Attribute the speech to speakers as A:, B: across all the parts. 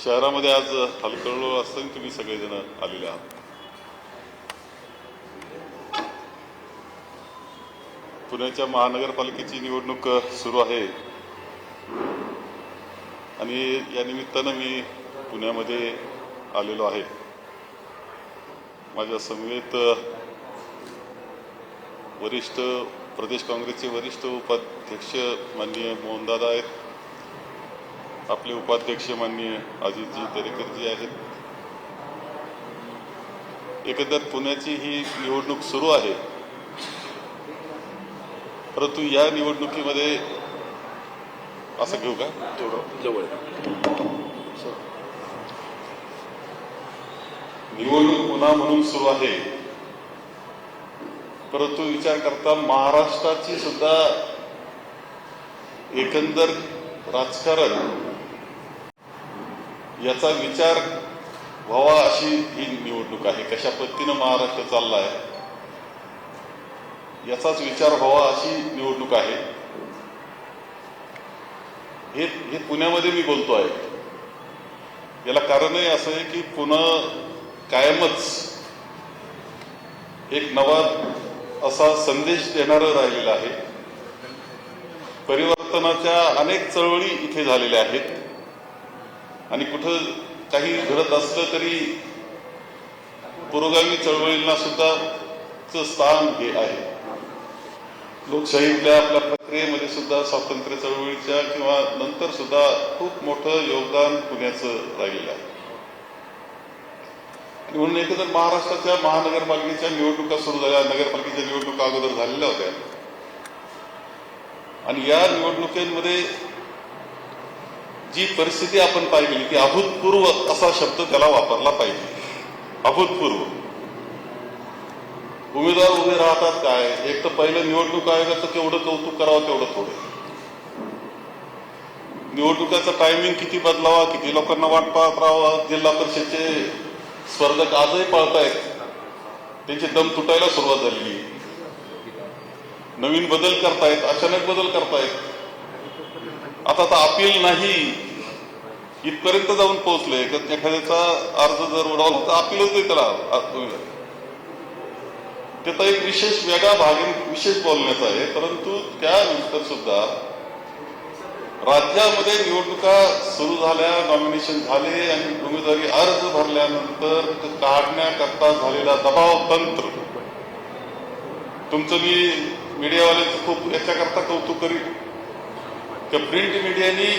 A: शहरामध्ये आज हलकळलो असताना तुम्ही सगळेजण आलेले आहात. पुण्याच्या महानगरपालिकेची निवडणूक सुरू आहे आणि या निमित्तानं मी पुण्यामध्ये आलेलो आहे. माझ्या समवेत वरिष्ठ प्रदेश काँग्रेसचे वरिष्ठ उपाध्यक्ष माननीय मोहनदादा आहेत. आपले उपाध्यक्ष माननीय अजितजी दरेकरजी आहेत. एकंदर पुण्याची ही निवडणूक सुरू आहे, परंतु या निवडणुकीमध्ये असं घेऊ का जवळ निवडणूक पुन्हा म्हणून सुरू आहे, परंतु विचार करता महाराष्ट्राची सुद्धा एकंदर राजकारण याचा विचार व्हावा अशी ही निवडणूक आहे. कशा पद्धतीनं महाराष्ट्र चाललाय याचाच विचार व्हावा अशी निवडणूक आहे. हे पुण्यामध्ये मी बोलतो आहे. याला कारणही असं आहे की पुणे कायमच एक नवा असा संदेश देणारं राहिलेला आहे. परिवर्तनाच्या अनेक चळवळी इथे झालेल्या आहेत आणि कुठं काही घडत असलं तरी पुरोगामी चळवळींना सुद्धा स्थान हे आहे. लोकशाहीतल्या आपल्या प्रक्रियेमध्ये सुद्धा स्वातंत्र्य चळवळीच्या किंवा नंतर सुद्धा खूप मोठं योगदान पुण्याचं राहिलेलं आहे. म्हणून एकतर महाराष्ट्राच्या महानगरपालिकेच्या निवडणुका सुरू झाल्या, नगरपालिकेच्या निवडणुका अगोदर झालेल्या होत्या आणि या निवडणुकीमध्ये जी परिस्थिती आपण पाहिली ती अभूतपूर्व असा शब्द त्याला वापरला पाहिजे. अभूतपूर्व उमेदवार उभे राहतात काय, एक तर पहिलं निवडणूक आयोगाचं केवढं कौतुक करावं तेवढं थोडं. निवडणुकाचा टायमिंग किती बदलावा, किती लोकांना वाट पाहत राहावं. जिल्हा परिषदचे स्पर्धक आजही पळतायत, त्यांचे दम तुटायला सुरुवात झालेली. नवीन बदल करतायत, अचानक बदल करतायत. आता अपील नाही इथपर्यंत जाऊन पोहोचले. एखाद्याचा अर्ज जर उडावला तर अपीलच नाही त्याला. त्याचा एक विशेष वेगळा भाग विशेष बोलण्याचा आहे. परंतु त्यानंतर सुद्धा राज्यामध्ये निवडणुका सुरू झाल्या, नॉमिनेशन झाले आणि उमेदवारी अर्ज भरल्यानंतर काढण्याकरता झालेला दबाव तंत्र, तुमचं मी मीडियावाल्यांचं खूप याच्याकरता कौतुक करीन की प्रिंट मीडियानी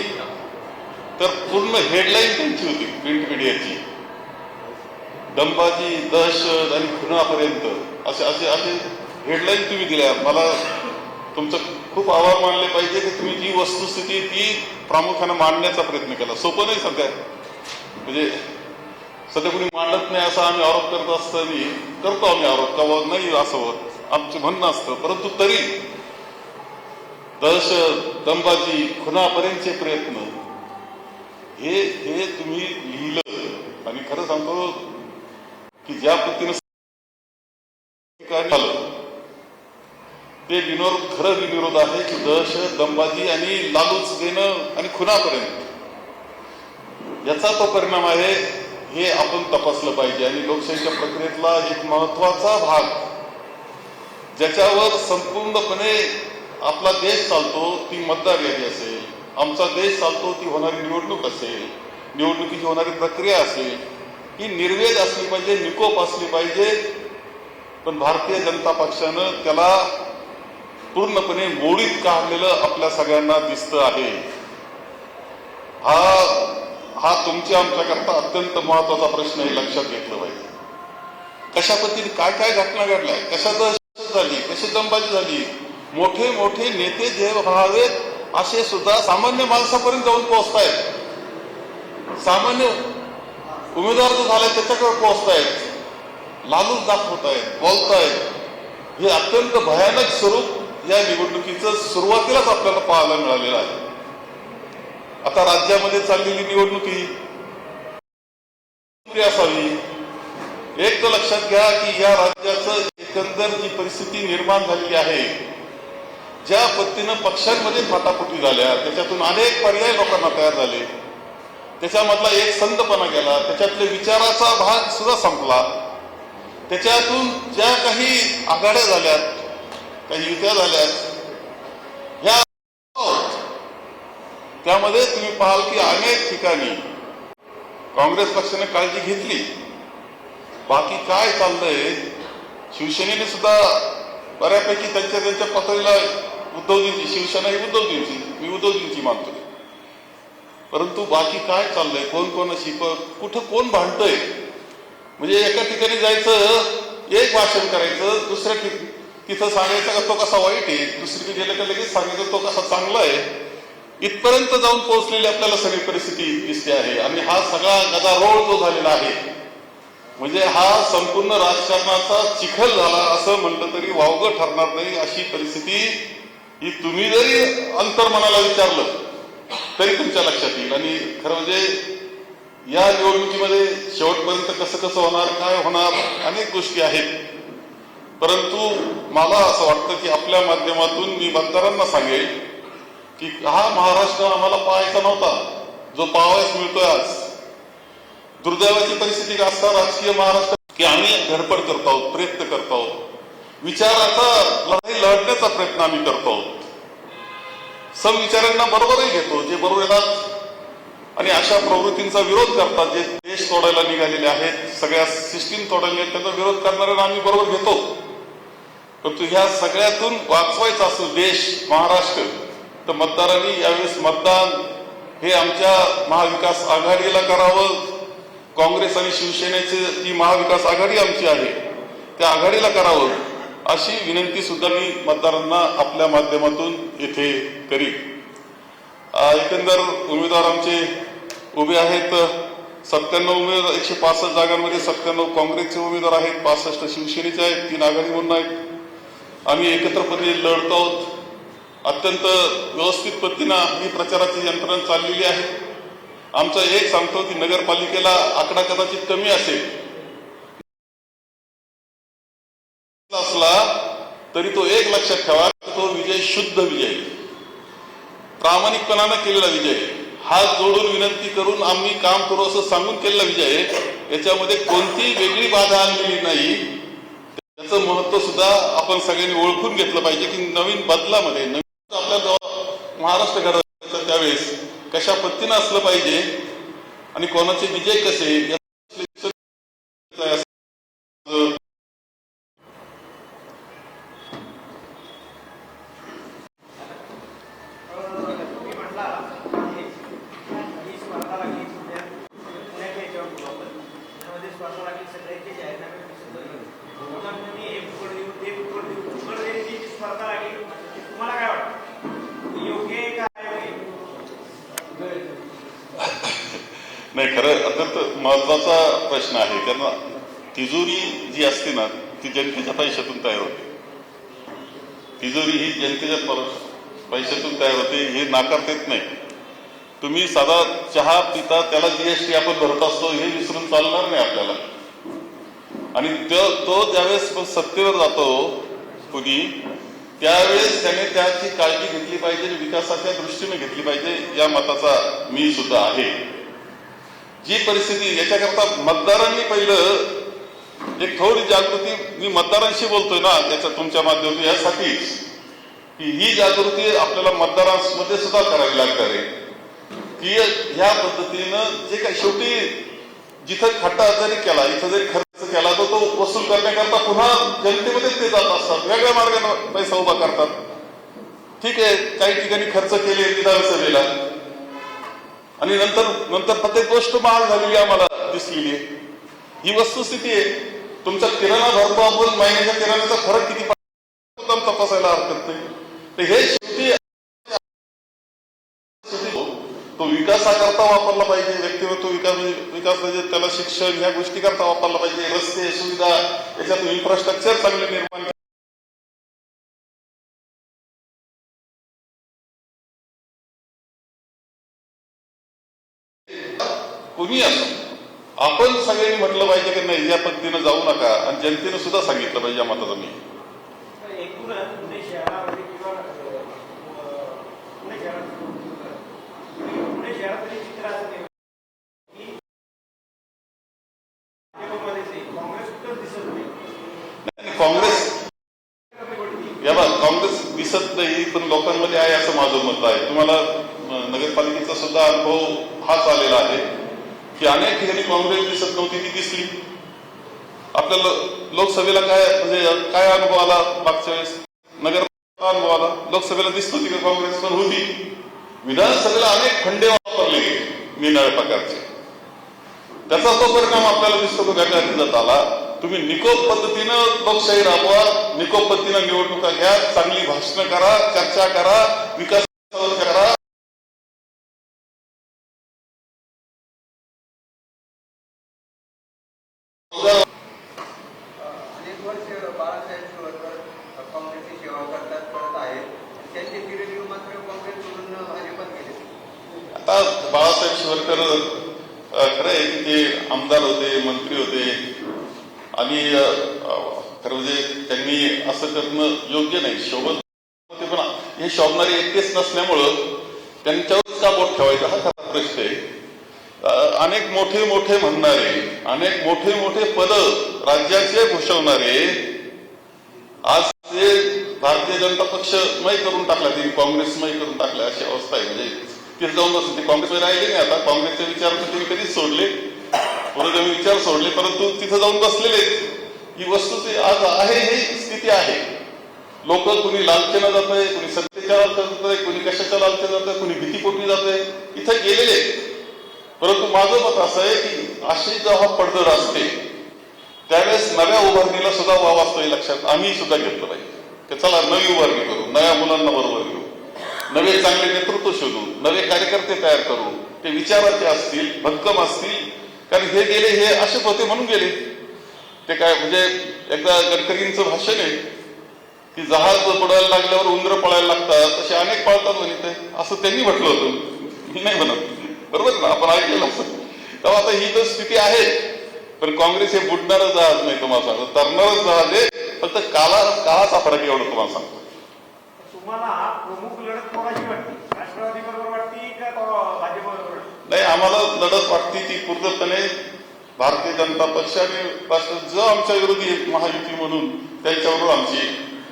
A: तर पूर्ण हेडलाईन त्यांची होती. प्रिंट मीडियाची दंबाजी, दहशत आणि खुनापर्यंत असे असे असे हेडलाईन तुम्ही दिल्या. मला तुमचं खूप आभार मानले पाहिजे की तुम्ही जी वस्तुस्थिती ती प्रामुख्याने मांडण्याचा प्रयत्न केला. सोपं नाही सध्या, म्हणजे सध्या कुणी मांडत नाही असा आम्ही आरोप करत असताना करतो आम्ही आरोप का नाही असं होत आमचं म्हणणं असतं. परंतु तरी दहशत, दंबाजी, खुनापर्यंतचे प्रयत्न हे तुम्ही लिहिलं आणि खरं सांगतो की ज्या पद्धतीनं ते खरं विरोध आहे की दहशत, दंबाजी आणि लालूच देणं आणि खुनापर्यंत याचा तो परिणाम आहे. हे आपण तपासलं पाहिजे आणि लोकशाहीच्या प्रक्रियेतला एक महत्वाचा भाग ज्याच्यावर संपूर्णपणे आपला देश चालतो ती मतदार यादी असेल. आमचा देश चालतो ती होणारी निवडणूक असेल, निवडणुकीची होणारी प्रक्रिया असेल. ही निर्वेद असली पाहिजे, निकोप असली पाहिजे. पण भारतीय जनता पक्षानं त्याला पूर्णपणे मोडीत काढलेलं आपल्या सगळ्यांना दिसतं आहे. हा तुमच्या आमच्याकरता अत्यंत महत्वाचा प्रश्न हे लक्षात घेतलं पाहिजे. कशा पद्धतीने काय काय घटना घडल्या, कशा दहशत झाली, कशी दंबाजी झाली. मोठे मोठे नेते जे व्हावेत असे सुद्धा सामान्य माणसापर्यंत जाऊन पोहोचतायत. सामान्य उमेदवार जो झालाय त्याच्याकडे पोहोचतायत, लालूच दाखवतायत, बोलतायत. हे अत्यंत भयानक स्वरूप या निवडणुकीचं सुरुवातीलाच आपल्याला पाहायला मिळालेलं आहे. आता राज्यामध्ये चाललेली निवडणुकी असावी. एक तर लक्षात घ्या की या राज्याचं एकंदर जी परिस्थिती निर्माण झालेली आहे, ज्या पद्धतीनं पक्षांमध्ये फाटाफुटी झाल्या त्याच्यातून अनेक पर्याय लोकांना तयार झाले. त्याच्यामधला एक संतपणा गेला, त्याच्यातले विचाराचा भाग सुद्धा संपला. त्याच्यातून ज्या काही आघाड्या झाल्यात, काही युत्या झाल्यात, ह्या त्यामध्ये तुम्ही पाहाल की अनेक ठिकाणी काँग्रेस पक्षाने काळजी घेतली. बाकी काय चाललंय, शिवसेनेने सुद्धा बऱ्यापैकी त्यांच्या पातळीला उद्धवजींची, शिवसेना ही उद्धवजींची, मी उद्धवजींची मानतोय. परंतु बाकी काय चाललंय, कोण कोणाशी कुठं कोण भांडतंय, म्हणजे एका ठिकाणी जायचं, एक भाषण करायचं, दुसऱ्या तिथं सांगायचं का तो कसा वाईट आहे, दुसरीकडे गेलं का लगेच सांगायचं तो कसा चांगला आहे. इथपर्यंत जाऊन पोहोचलेली आपल्याला सगळी परिस्थिती दिसते आहे. आणि हा सगळा गदारोळ जो झालेला आहे, म्हणजे हा संपूर्ण राजकारणाचा चिखल झाला असं म्हटलं तरी वावगं ठरणार नाही. अशी परिस्थिती ही तुम्ही जरी अंतर्मनाला विचारलं तरी तुमच्या लक्षात येईल. आणि खरं म्हणजे या निवडणुकीमध्ये शेवटपर्यंत कसं कसं होणार, काय होणार, अनेक गोष्टी आहेत. परंतु मला असं वाटतं की आपल्या माध्यमातून मी मतदारांना सांगेल की हा महाराष्ट्र आम्हाला पाहायचा नव्हता, जो पाहायला मिळतोय आज. दुर्दैवाची परिस्थिती असता राजकीय महाराष्ट्र की आम्ही धडपड करतो आहोत, प्रयत्न करतो आहोत, विचाराचा लढाई लढण्याचा प्रयत्न आम्ही करतो आहोत. समविचारांना बरोबरही घेतो, जे बरोबर येतात आणि अशा प्रवृत्तींचा विरोध करतात, जे देश तोडायला निघालेले आहेत, सगळ्या सिस्टीम तोडायला त्यांचा विरोध करणाऱ्यांना आम्ही बरोबर घेतो. परंतु ह्या सगळ्यातून वाचवायचा असतो देश, महाराष्ट्र, तर मतदारांनी यावेळेस मतदान हे आमच्या महाविकास आघाडीला करावं. काँग्रेस आणि शिवसेनेची जी महाविकास आघाडी आमची आहे त्या आघाडीला करावं, अशी विनंती सुद्धा मी मतदारांना आपल्या माध्यमातून येथे करीन. एकंदर उमेदवार आमचे उभे आहेत 97 उमेदवार, 165 जागांमध्ये 97 काँग्रेसचे उमेदवार आहेत, 65 शिवसेनेचे आहेत, 3 आघाडी म्हणून आहेत. आम्ही एकत्रपणे लढतो आहोत. अत्यंत व्यवस्थित पद्धतीनं ही प्रचाराची यंत्रणा चाललेली आहे. आमचं एक सांगतो की नगरपालिकेला आकडा कदाचित कमी असेल असला तरी तो एक लक्षात ठेवा, तो विजय शुद्ध विजय, प्रामाणिकपणानं केलेला विजय, हात जोडून विनंती करून आम्ही काम करू असं सांगून केलेला विजय. याच्यामध्ये कोणतीही वेगळी बाधा आणलेली नाही. त्याचं महत्व सुद्धा आपण सगळ्यांनी ओळखून घेतलं पाहिजे की नवीन बदलामध्ये नवीन आपल्या महाराष्ट्र घडवायचं त्यावेळेस कशा पद्धतीनं असलं पाहिजे आणि कोणाचे विजय कसे. नाही, खरं अत्यंत महत्वाचा प्रश्न आहे. त्यांना तिजोरी जी असते ना ती जनतेच्या पैशातून तयार होते. तिजोरी ही जनतेच्या पैशातून तयार होते, हे नाकारता येत नाही. तुम्ही साधा चहा पिता त्याला जीएसटी आपण भरत असतो हे विसरून चालणार नाही आपल्याला. आणि तो ज्यावेळेस सत्तेवर जातो कुणी, त्यावेळेस त्याने त्याची काळजी घेतली पाहिजे, विकासाच्या दृष्टीने घेतली पाहिजे, या मताचा मी सुद्धा आहे. जी परिस्थिती याच्याकरता मतदारांनी पहिलं एक थोडी जागृती, मी मतदारांशी बोलतोय ना त्याच्या तुमच्या माध्यमातून यासाठीच की ही जागृती आपल्याला मतदारांमध्ये सुद्धा करावी लागणार आहे की ह्या पद्धतीनं जे काही शेवटी जिथं खड्डा जरी केला, इथं जरी खर्च केला तर तो वसूल करण्याकरता पुन्हा जनतेमध्ये ते जात असतात, वेगळ्या मार्गाने पैसा उभा करतात. ठीक आहे, काही ठिकाणी खर्च केले विधानसभेला आणि नंतर प्रत्येक गोष्ट महाग झालेली आम्हाला दिसलेली आहे. ही वस्तुस्थिती आहे. तुमचा किराणा भरतो आपण, महिन्याच्या किराण्याचा फरक किती तपासायला हरकत नाही. तर हे शेवटी तो विकासाकरता वापरला पाहिजे. व्यक्तिमत्व विकास म्हणजे त्याला शिक्षण ह्या गोष्टी करता वापरला पाहिजे. रस्ते सुविधा याच्यातून इन्फ्रास्ट्रक्चर चांगले निर्माण कोणी असो, आपण सगळ्यांनी म्हटलं पाहिजे की नाही या पद्धतीनं जाऊ नका आणि जनतेनं सुद्धा सांगितलं पाहिजे मताचा मी. दिसत नाही पण लोकांमध्ये आहे असं माझं मत आहे. तुम्हाला नगरपालिकेचा सुद्धा अनुभव हाच आलेला आहे की अनेक ठिकाणी काँग्रेस दिसत नव्हती, ती दिसली. आपल्याला लोकसभेला काय अनुभव आला मागच्या वेळेस, नगर अनुभव आला. लोकसभेला दिसत होती का काँग्रेस, पण होती. विधानसभेला अनेक खंडे वापरले निराळ्या प्रकारचे. त्याचा तो परिणाम आपल्याला दिसतो की घटनात आला. तुम्ही निकोप पद्धतीनं लोकशाही राबवा, निकोप पद्धतीनं निवडणुका घ्या, चांगली भाषणं करा, चर्चा करा, विकासावर करा.
B: अनेक वर्ष बाळासाहेब शिवरकर काँग्रेसची सेवा करत आहेत. त्यांचे चिरंजीव मात्र काँग्रेस सोडून भाजपात गेले.
A: आता बाळासाहेब शिवरकर खरं आहे की ते आमदार होते, मंत्री होते आणि खरं म्हणजे त्यांनी असं करणं योग्य नाही, शोभत होते. पण हे शोभणारे एकटेच नसल्यामुळं त्यांच्यावरच का बोट ठेवायचा हा खरा प्रश्न आहे. अनेक मोठे मोठे म्हणणारे, अनेक मोठे मोठे पद राज्याचे घोषवणारे आज ते भारतीय जनता पक्षमय करून टाकला, त्यांनी काँग्रेसमय करून टाकला अशी अवस्था आहे. म्हणजे तिथे जाऊन बसून ते काँग्रेसमध्ये राहिले नाही. आता काँग्रेसचे विचार त्यांनी कधीच सोडले, पुरोगामी विचार सोडले, परंतु तिथं जाऊन बसलेले. ही वस्तूची आज आहे, ही स्थिती आहे. लोक कुणी लालचेनं जात आहे, कुणी सत्तेच्या लालचेनं जात आहे, कुणी कशाच्या लालचेनं जात आहे, कुणी भीतीपोटी जात आहे, इथे गेलेले. परंतु माझं मत असं आहे की अशी जेव्हा पडझड असते त्यावेळेस नव्या उभारणीला सुद्धा वाव असतो हे लक्षात आम्ही सुद्धा घेतलं पाहिजे. की चला नवी उभारणी करू, नव्या मुलांना बरोबर घेऊ, नवे चांगले नेतृत्व शोधू, नवे कार्यकर्ते तयार करू, ते विचाराचे असतील, भक्कम असतील. कारण हे गेले, हे असेच होते म्हणून गेले. ते काय म्हणजे एकदा गडकरींचं भाषण आहे की जहाज पडायला लागल्यावर उंदर पळायला लागतात, तसे अनेक पळतात म्हणते, असं त्यांनी म्हटलं होतं, मी नाही म्हणत. बरोबर ना, आपण ऐकलेलं असं. तेव्हा आता ही तर स्थिती आहे. पण काँग्रेस हे बुडणारं जहाज नाही, तुम्हाला सांगतो, तरणारच जहाज आहे. फक्त काळाचा फरक एवढं तुम्हाला सांगतो.
C: तुम्हाला प्रमुख लढत कोणाची वाटते, राष्ट्रवादी बरोबर वाटते का भाजपबरोबर?
A: नाही, आम्हाला लढत वाटते ती पूर्णपणे भारतीय जनता पक्ष आणि राष्ट्र जो आमच्या विरोधी महायुती म्हणून त्यांच्याबरोबर आमची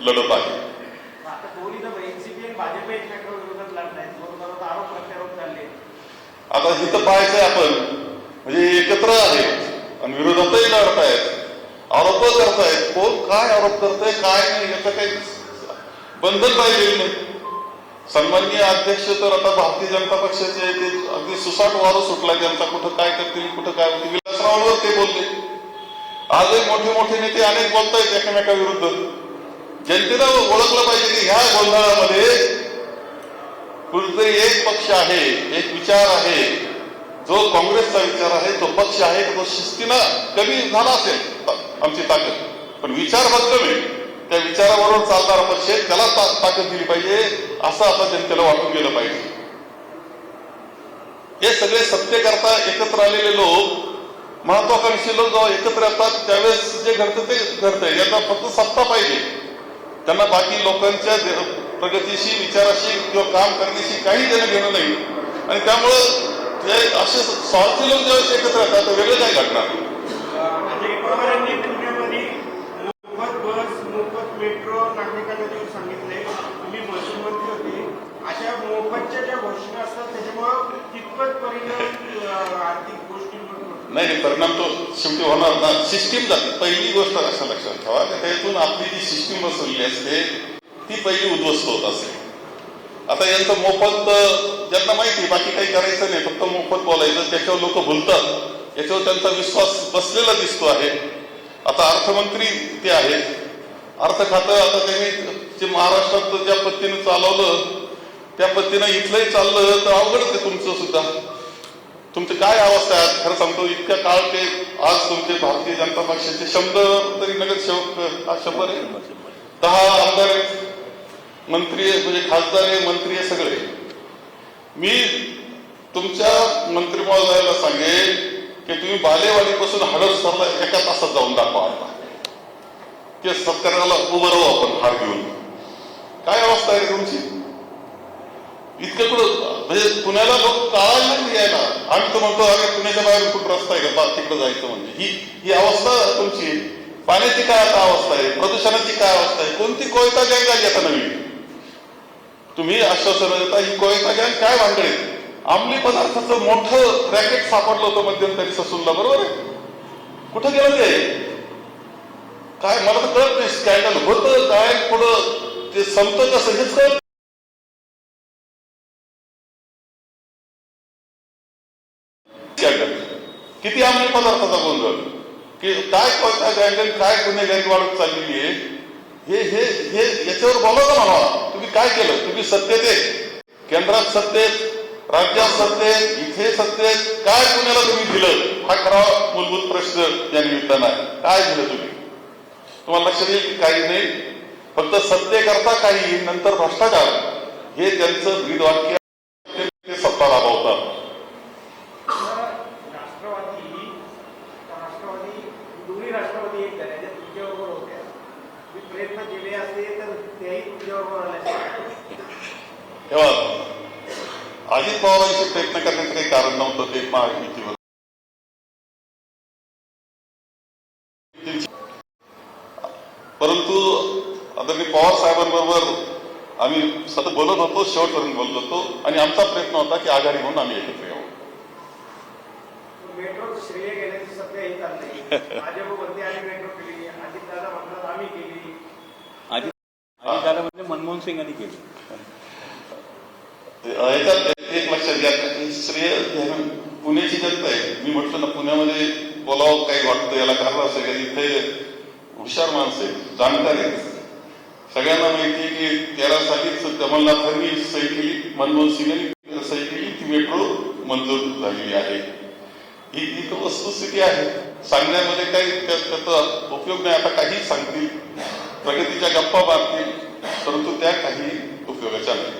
A: लढत आहे.
C: आता दोन्ही जर एनसीपी आणि भाजप एकमेकांच्या विरोधात लढत आहेत, बरोबर आरोप प्रत्यारोप चालले.
A: आता इथं पाहायचंय आपण, म्हणजे एकत्र आहेत आणि विरोधातही लढतायत, आरोप करतायत. कोण काय आरोप करतंय काय नाही याचं काही बंधन पाहिजे नाही. सन्माननीय अध्यक्ष तर आता भारतीय जनता पक्षाचे ते अगदी सुसाट वारं सुटलाय त्यांचा, कुठं काय करतील, कुठं काय होतील. विलासरावांवर ते बोलले. आजही मोठे मोठे नेते अनेक बोलतायत एकमेकाविरुद्ध. जनतेला ओळखलं पाहिजे की ह्या गोंधळामध्ये कुठेतरी एक पक्ष आहे, एक विचार आहे, जो काँग्रेसचा विचार आहे, तो पक्ष आहे, तो शिस्तीनं कमी झाला असेल आमची ताकद, पण विचार भक्कम आहे. त्या विचाराबरोबर चालणारा पक्ष आहे, त्याला ताकद दिली पाहिजे, असं आता जनतेला वाटून गेलं पाहिजे. हे सगळे सत्य करता एकत्र आलेले लोक, महत्वाकांक्षी लोक जेव्हा एकत्र येतात त्यावेळेस जे घडतं ते घडतंय. यांना फक्त सत्ता पाहिजे, त्यांना बाकी लोकांच्या प्रगतीशी, विचाराशी किंवा काम करण्याशी काही देणं घेणं नाही. आणि त्यामुळं जे असे स्वार्थी लोक ज्यावेळेस एकत्र येतात तर वेगळं काय घडणार.
C: अजय पवारांनी पुण्यामध्ये मोफत बस, मोफत मेट्रो नागरिकांना देऊन सांगितले, तुम्ही महसूल मंत्री होते. अशा मोफतच्या ज्या घोषणा असतात त्याच्यामुळं कितपत परिणाम आर्थिक गोष्टींवर
A: नाही, परिणाम तो शेवटी होणार ना. सिस्टीम जाते. पहिली गोष्ट अशा लक्षात ठेवा की त्यातून आपली जी सिस्टीम बसवली असते ती पहिली उद्ध्वस्त होत असते. आता यांचं मोफत ज्यांना माहिती, बाकी काही करायचं नाही, फक्त मोफत बोलायचं, त्याच्यावर लोक भुलतात, याच्यावर त्यांचा विश्वास बसलेला दिसतो आहे. आता अर्थमंत्री ते आहेत, अर्थ खातं आता त्यांनी जे महाराष्ट्रात ज्या पद्धतीनं चालवलं त्या पद्धतीनं इथलंही चाललं तर अवघडच आहे तुमचं सुद्धा. तुमची काय अवस्था आहे खरं सांगतो. इतक्या काळ ते आज तुमचे भारतीय जनता पक्षाचे 100 तरी नगरसेवक, 100 आहे, 10 आमदार आहेत, मंत्री म्हणजे खासदार आहे, मंत्री आहे सगळे. मी तुमच्या मंत्री महोदयाला सांगेन की तुम्ही बालेवाडीपासून हडपसरला एका तासात जाऊन दाखवा. आता की सत्काराला उभं राहू आपण हार घेऊन. काय अवस्था आहे तुमची. इतकं कुठं म्हणजे पुण्याला लोक टाळायला लागले यायला. आम्ही तर म्हणतो अरे पुण्याच्या बाहेर कुठं रस्ता आहे का तिकडे जायचं म्हणजे. ही अवस्था तुमची. पाण्याची काय आता अवस्था आहे, प्रदूषणाची काय अवस्था आहे, कोणती कोयता गँग आली आता नवीन. तुम्ही आश्वासन देता ही कोयता गँग काय भानगडे, अंमली पदार्थाचं मोठं रॅकेट सापडलं होतं मध्यंतरी ससूनला, बरोबर आहे? कुठं गेलं ते? काय मला तर कळत नाही, स्कॅन्डल होतं काय, पुढं ते संपतं कसं हेच कळत. किती अंमली पदार्थाचा गोंधळ, की काय कोयता गँग, काय गुन्हेगारी वाढत चाललेली आहे, हे हे हे याच्यावर बोला ना मला. तुम्ही काय केलं? तुम्ही सत्तेत आहे, केंद्रात सत्तेत, राज्यात सत्तेत, इथे सत्तेत, काय पुण्याला तुम्ही दिलं? हा खरा मूलभूत प्रश्न या निमित्तानं आहे. काय दिलं तुम्ही? तुम्हाला लक्षात येईल की काही नाही, फक्त सत्तेकरता काही, नंतर भ्रष्टाचार, हे त्यांचं ब्रीदवाक्य, ते सत्ता लाभवतात.
C: दोन्ही राष्ट्रवादी एक झाल्या, तुमच्याबरोबर होत्या, तुम्ही प्रयत्न केले असते तर त्याही तुमच्याबरोबर आल्या.
A: तेव्हा अजित पवारांशी प्रयत्न करण्याचं काही कारण नव्हतं, ते महायुतीवर. परंतु आदरणीय पवार साहेबांबरोबर आम्ही सतत बोलत होतो, शेवटपर्यंत बोलत होतो, आणि आमचा प्रयत्न होता की आघाडी म्हणून आम्ही एकत्र यावं.
C: मेट्रोचं श्रेय घेण्याची सध्या ही चालली, भाजपमध्ये आणि मेट्रो केली, अजितदादा म्हणतात आम्ही केली,
D: अजितदादा म्हणजे मनमोहन सिंगांनी केली.
A: याच्यात एक लक्षात घ्या, श्रेय पुण्याची जनता आहे. मी म्हटलं ना, पुण्यामध्ये बोलावं काही वाटतं याला कारण असं का, इथे हुशार माणसं आहेत, जाणकार आहेत, सगळ्यांना माहिती आहे की 13 सालीच कमलनाथांनी सही केली, मनमोहन सिंगांनी सही केली, ती मेट्रो मंजूर झालेली आहे. ही वस्तुस्थिती आहे. सांगण्यामध्ये काही त्याचा उपयोग नाही. आता काही सांगतील, प्रगतीच्या गप्पा मारतील, परंतु त्या काही उपयोगाच्या नाही.